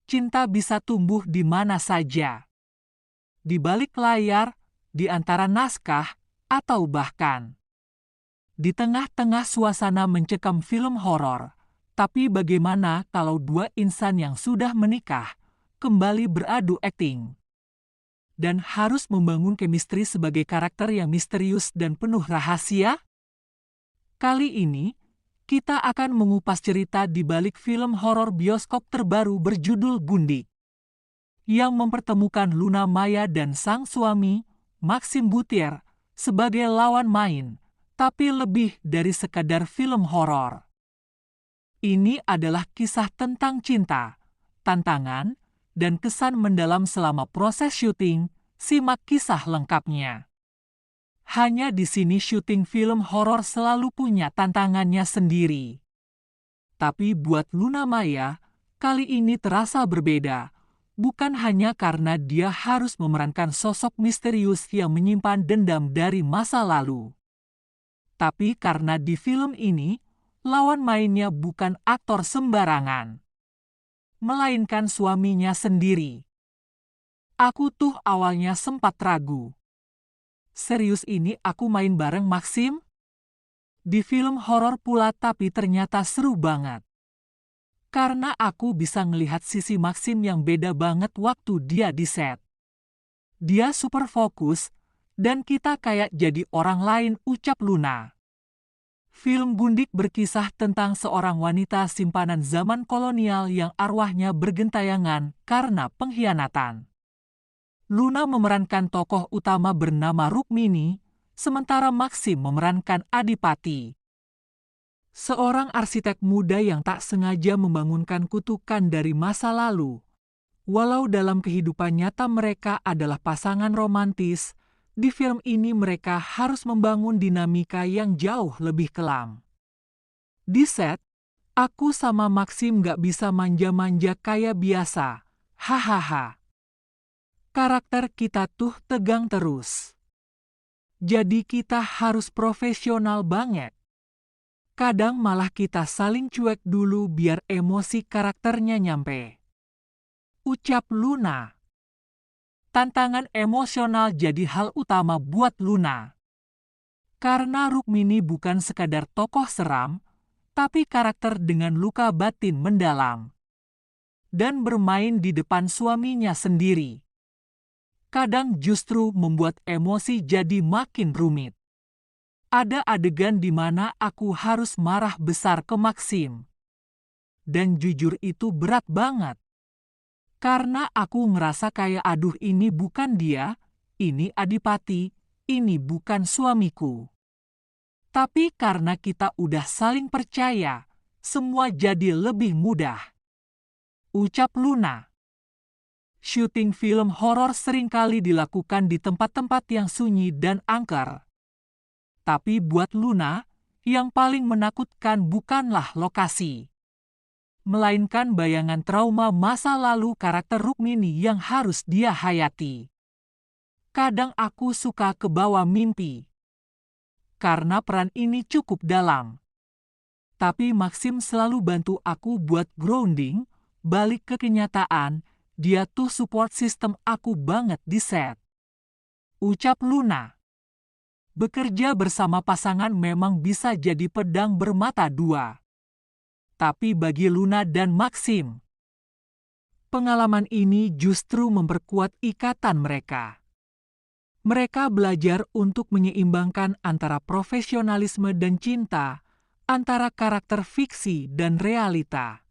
cinta bisa tumbuh di mana saja. Di balik layar, di antara naskah, atau bahkan di tengah-tengah suasana mencekam film horor. Tapi bagaimana kalau dua insan yang sudah menikah kembali beradu akting dan harus membangun chemistry sebagai karakter yang misterius dan penuh rahasia? Kali ini, kita akan mengupas cerita di balik film horor bioskop terbaru berjudul Gundik, yang mempertemukan Luna Maya dan sang suami, Maxim Buttier, sebagai lawan main, tapi lebih dari sekadar film horor. Ini adalah kisah tentang cinta, tantangan, dan kesan mendalam selama proses syuting. Simak kisah lengkapnya. Hanya di sini syuting film horor selalu punya tantangannya sendiri. Tapi buat Luna Maya, kali ini terasa berbeda. Bukan hanya karena dia harus memerankan sosok misterius yang menyimpan dendam dari masa lalu. Tapi karena di film ini, lawan mainnya bukan aktor sembarangan, melainkan suaminya sendiri. Aku tuh awalnya sempat ragu. Serius ini aku main bareng Maxim? Di film horor pula, tapi ternyata seru banget. Karena aku bisa ngelihat sisi Maxim yang beda banget waktu dia di set. Dia super fokus, dan kita kayak jadi orang lain, ucap Luna. Film Gundik berkisah tentang seorang wanita simpanan zaman kolonial yang arwahnya bergentayangan karena pengkhianatan. Luna memerankan tokoh utama bernama Rukmini, sementara Maxim memerankan Adipati, seorang arsitek muda yang tak sengaja membangunkan kutukan dari masa lalu. Walau dalam kehidupan nyata mereka adalah pasangan romantis, di film ini mereka harus membangun dinamika yang jauh lebih kelam. Di set, aku sama Maxim gak bisa manja-manja kayak biasa. Hahaha. Karakter kita tuh tegang terus. Jadi kita harus profesional banget. Kadang malah kita saling cuek dulu biar emosi karakternya nyampe, ucap Luna. Tantangan emosional jadi hal utama buat Luna. Karena Rukmini bukan sekadar tokoh seram, tapi karakter dengan luka batin mendalam. Dan bermain di depan suaminya sendiri kadang justru membuat emosi jadi makin rumit. Ada adegan di mana aku harus marah besar ke Maxim. Dan jujur itu berat banget. Karena aku ngerasa kayak aduh ini bukan dia, ini Adipati, ini bukan suamiku. Tapi karena kita udah saling percaya, semua jadi lebih mudah, ucap Luna. Syuting film horor seringkali dilakukan di tempat-tempat yang sunyi dan angker. Tapi buat Luna, yang paling menakutkan bukanlah lokasi, melainkan bayangan trauma masa lalu karakter Rukmini yang harus dia hayati. Kadang aku suka kebawa mimpi, karena peran ini cukup dalam. Tapi Maxim selalu bantu aku buat grounding, balik ke kenyataan. Dia tuh support system aku banget di set, ucap Luna. Bekerja bersama pasangan memang bisa jadi pedang bermata dua. Tapi bagi Luna dan Maxim, pengalaman ini justru memperkuat ikatan mereka. Mereka belajar untuk menyeimbangkan antara profesionalisme dan cinta, antara karakter fiksi dan realita.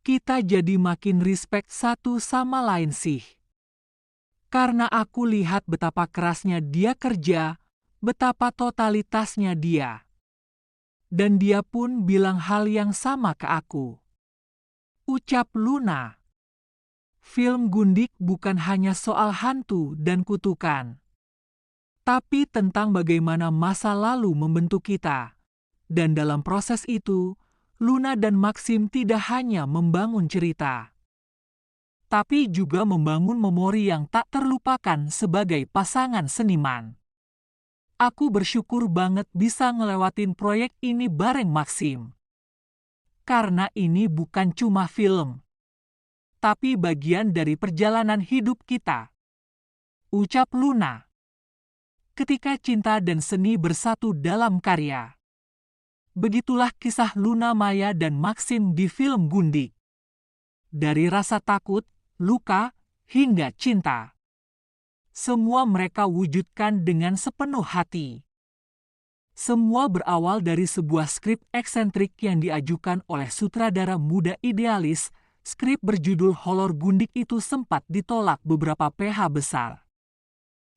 Kita jadi makin respect satu sama lain sih. Karena aku lihat betapa kerasnya dia kerja, betapa totalitasnya dia. Dan dia pun bilang hal yang sama ke aku, ucap Luna. Film Gundik bukan hanya soal hantu dan kutukan, tapi tentang bagaimana masa lalu membentuk kita. Dan dalam proses itu, Luna dan Maxim tidak hanya membangun cerita, tapi juga membangun memori yang tak terlupakan sebagai pasangan seniman. Aku bersyukur banget bisa ngelewatin proyek ini bareng Maxim. Karena ini bukan cuma film, tapi bagian dari perjalanan hidup kita," ucap Luna. Ketika cinta dan seni bersatu dalam karya. Begitulah kisah Luna Maya dan Maxim di film Gundik. Dari rasa takut, luka, hingga cinta. Semua mereka wujudkan dengan sepenuh hati. Semua berawal dari sebuah skrip eksentrik yang diajukan oleh sutradara muda idealis. Skrip berjudul Holor Gundik itu sempat ditolak beberapa PH besar.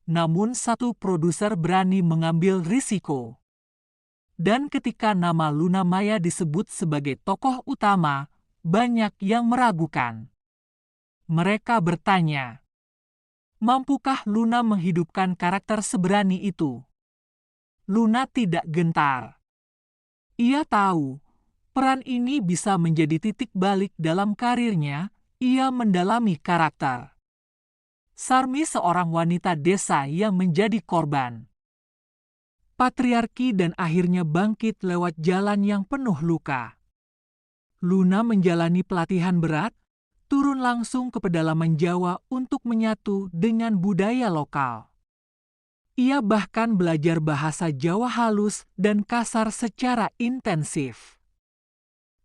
Namun satu produser berani mengambil risiko. Dan ketika nama Luna Maya disebut sebagai tokoh utama, banyak yang meragukan. Mereka bertanya, mampukah Luna menghidupkan karakter seberani itu? Luna tidak gentar. Ia tahu, peran ini bisa menjadi titik balik dalam karirnya. Ia mendalami karakter Sarmi, seorang wanita desa yang menjadi korban patriarki dan akhirnya bangkit lewat jalan yang penuh luka. Luna menjalani pelatihan berat, turun langsung ke pedalaman Jawa untuk menyatu dengan budaya lokal. Ia bahkan belajar bahasa Jawa halus dan kasar secara intensif.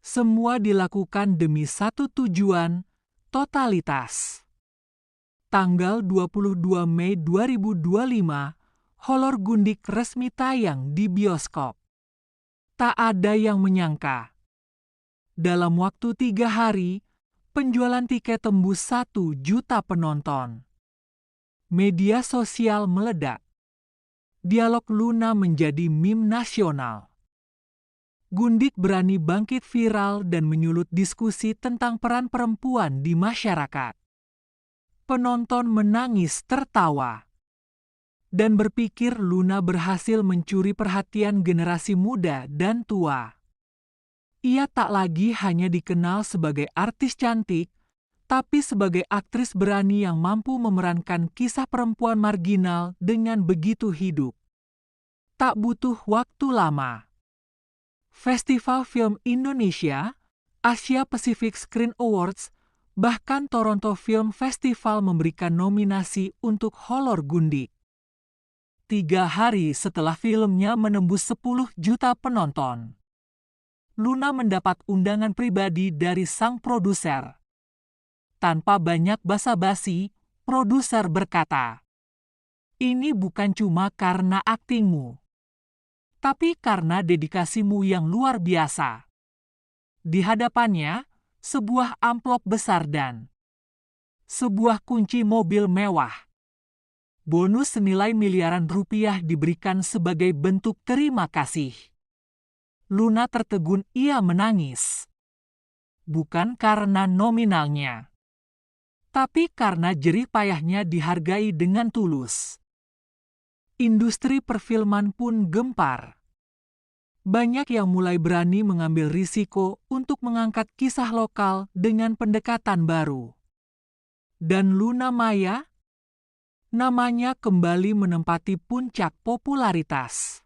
Semua dilakukan demi satu tujuan, totalitas. Tanggal 22 Mei 2025, Holor Gundik resmi tayang di bioskop. Tak ada yang menyangka. Dalam waktu 3 hari, penjualan tiket tembus 1 juta penonton. Media sosial meledak. Dialog Luna menjadi meme nasional. Gundik berani bangkit viral dan menyulut diskusi tentang peran perempuan di masyarakat. Penonton menangis tertawa dan berpikir Luna berhasil mencuri perhatian generasi muda dan tua. Ia tak lagi hanya dikenal sebagai artis cantik, tapi sebagai aktris berani yang mampu memerankan kisah perempuan marginal dengan begitu hidup. Tak butuh waktu lama. Festival Film Indonesia, Asia Pacific Screen Awards, bahkan Toronto Film Festival memberikan nominasi untuk Holor Gundik. 3 hari setelah filmnya menembus 10 juta penonton, Luna mendapat undangan pribadi dari sang produser. Tanpa banyak basa-basi, produser berkata, "Ini bukan cuma karena aktingmu, tapi karena dedikasimu yang luar biasa." Di hadapannya, sebuah amplop besar dan sebuah kunci mobil mewah. Bonus senilai miliaran rupiah diberikan sebagai bentuk terima kasih. Luna tertegun, ia menangis. Bukan karena nominalnya, tapi karena jerih payahnya dihargai dengan tulus. Industri perfilman pun gempar. Banyak yang mulai berani mengambil risiko untuk mengangkat kisah lokal dengan pendekatan baru. Dan Luna Maya, namanya kembali menempati puncak popularitas.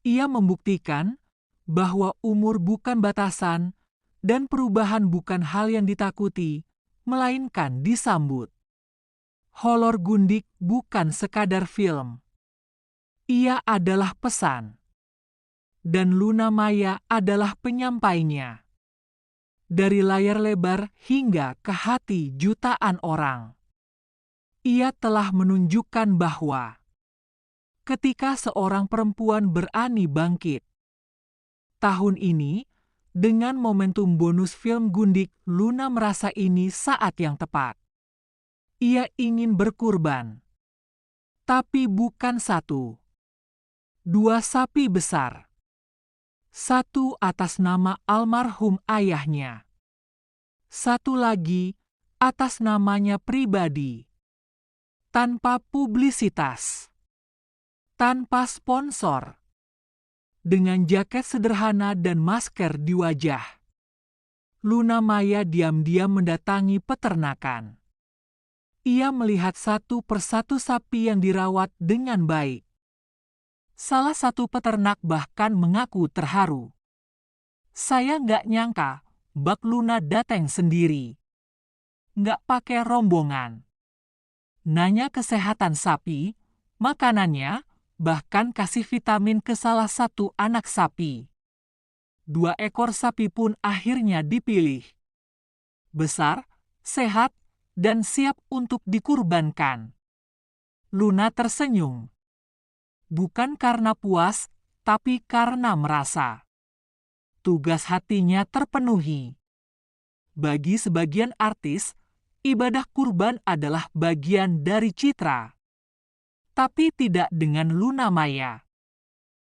Ia membuktikan bahwa umur bukan batasan dan perubahan bukan hal yang ditakuti, melainkan disambut. Holor Gundik bukan sekadar film. Ia adalah pesan. Dan Luna Maya adalah penyampainya. Dari layar lebar hingga ke hati jutaan orang. Ia telah menunjukkan bahwa ketika seorang perempuan berani bangkit. Tahun ini, dengan momentum bonus film Gundik, Luna merasa ini saat yang tepat. Ia ingin berkurban. Tapi bukan 1, 2 sapi besar. 1 atas nama almarhum ayahnya. 1 lagi atas namanya pribadi. Tanpa publisitas. Tanpa sponsor. Dengan jaket sederhana dan masker di wajah. Luna Maya diam-diam mendatangi peternakan. Ia melihat 1 persatu sapi yang dirawat dengan baik. Salah satu peternak bahkan mengaku terharu. "Saya nggak nyangka, Bak Luna datang sendiri. nggak pakai rombongan. Nanya kesehatan sapi, makanannya, bahkan kasih vitamin ke salah satu anak sapi. 2 ekor sapi pun akhirnya dipilih. Besar, sehat, dan siap untuk dikurbankan. Luna tersenyum. Bukan karena puas, tapi karena merasa tugas hatinya terpenuhi. Bagi sebagian artis, ibadah kurban adalah bagian dari citra. Tapi tidak dengan Luna Maya.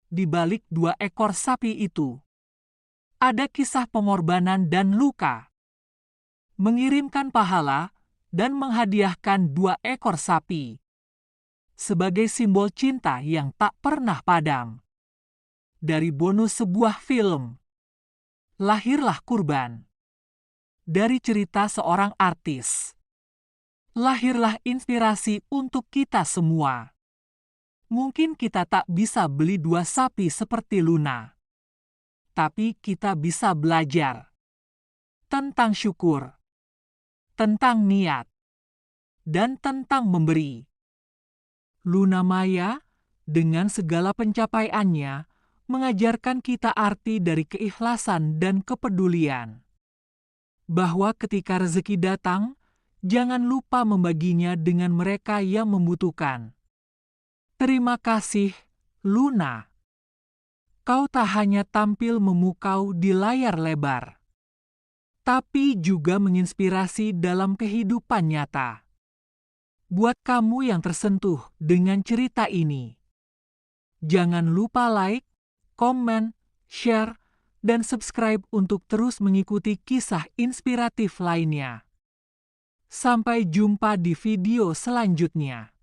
Di balik 2 ekor sapi itu, ada kisah pengorbanan dan luka. Mengirimkan pahala dan menghadiahkan 2 ekor sapi sebagai simbol cinta yang tak pernah padam. Dari bonus sebuah film, lahirlah kurban. Dari cerita seorang artis, lahirlah inspirasi untuk kita semua. Mungkin kita tak bisa beli 2 sapi seperti Luna, tapi kita bisa belajar tentang syukur, tentang niat, dan tentang memberi. Luna Maya, dengan segala pencapaiannya, mengajarkan kita arti dari keikhlasan dan kepedulian. Bahwa ketika rezeki datang, jangan lupa membaginya dengan mereka yang membutuhkan. Terima kasih, Luna. Kau tak hanya tampil memukau di layar lebar, tapi juga menginspirasi dalam kehidupan nyata. Buat kamu yang tersentuh dengan cerita ini, jangan lupa like, komen, share, dan subscribe untuk terus mengikuti kisah inspiratif lainnya. Sampai jumpa di video selanjutnya.